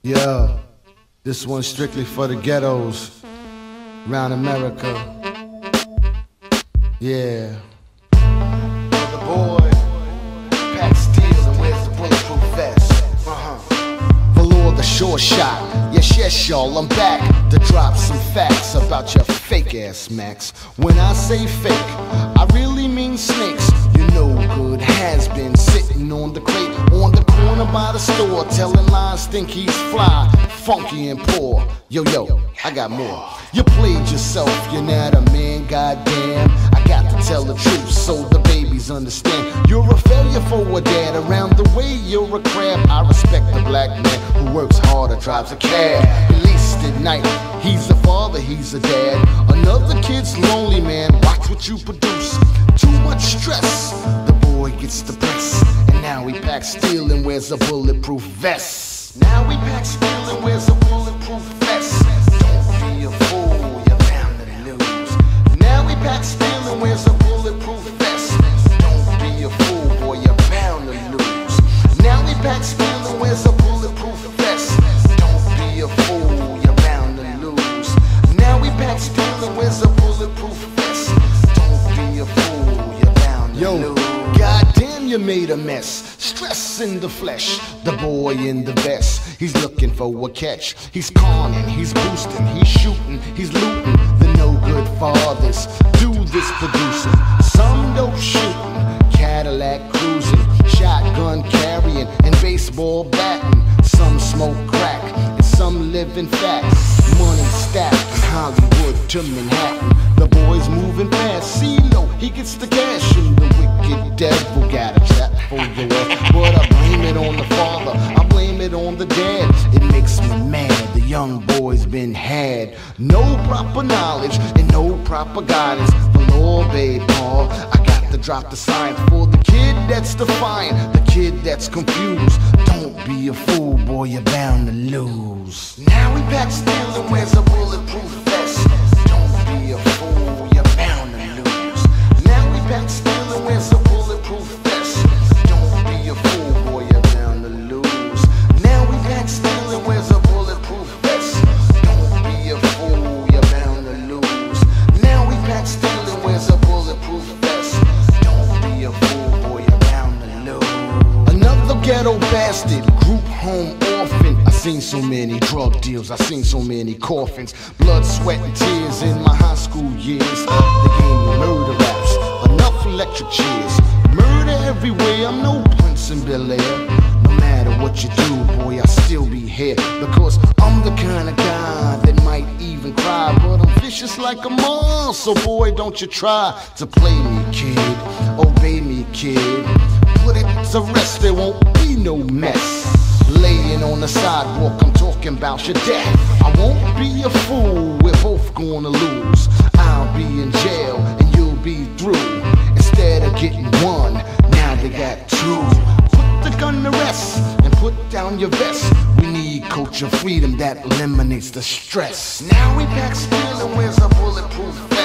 Yo, this one's strictly for the ghettos around America. Yeah. The boy, Pat Steele, and wears the bulletproof vest. Velour the short shot. Yes, y'all, I'm back to drop some facts about your fake ass Max. When I say fake, I really mean snakes. You know good has been sitting on the crate on the corner by the store, telling lies, think he's fly, funky and poor. Yo, I got more. You played yourself, you're not a man, goddamn. I got to tell the truth so the babies understand. You're a failure for a dad. Around the way you're a crab. I respect the black man who works hard or drives a cab. Released at night, he's a father, he's a dad. Another kid's lonely, man, watch what you produce. Too much stress, the boy gets the press. And now he packs steel and wears a bulletproof vest. Now he packs steel and wears a bulletproof vest. Don't be a fool, you're bound to lose. Now he packs steel and wears a bulletproof vest. Don't be a fool, boy, you're bound to lose. Now he packs steel and wears a bulletproof vest. Don't be a fool, you're bound to lose. Now he packs steel and wears a bulletproof vest. Don't be a fool, you're bound to lose. Goddamn, you made a mess. Stress in the flesh, the boy in the vest. He's looking for a catch. He's conning, he's boosting, he's shooting, he's looting. The no good fathers do this producing. Some dope shooting, Cadillac cruising, shotgun carrying, and baseball batting. Some smoke crack, and some live in fat. Money stacked from Hollywood to Manhattan. The boy's moving fast, CeeLo, he gets the cash. And the wicked devil got a trap for your ass. But I blame it on the father, I blame it on the dad. It makes me mad, the young boy's been had. No proper knowledge and no proper guidance. Velour, babe, Paul, I got to drop the science for the kid that's defiant, the kid that's confused. Don't be a fool, boy, you're bound to lose. Now he packs steel and wears a bulletproof vest. Don't be a fool, you're bound to lose. Now he packs steel and wears a bulletproof vest. Don't be a fool, boy, you're bound to lose. Now he packs steel and wears a bulletproof vest. Don't be a fool, you're bound to lose. Now he packs steel and wears a bulletproof vest. Don't be a fool, boy, you're bound to lose. Another ghetto bastard, group home orphan. I seen so many drug deals, I seen so many coffins. Blood, sweat, and tears in my high school years. They gave me murder raps, enough electric chairs. Murder everywhere, I'm no Prince in Bel-Air. No matter what you do, boy, I still be here. Because I'm the kind of guy that might even cry. But I'm vicious like a mouse, so boy, don't you try to play me, kid. Obey me, kid. Put it to rest, there won't be no mess. Laying on the sidewalk, I'm talking about your death. I won't be a fool, we're both gonna lose. I'll be in jail and you'll be through. Instead of getting one, now they got two. Put the gun to rest and put down your vest. We need culture freedom that eliminates the stress. Now he packs steel and wears a bulletproof vest.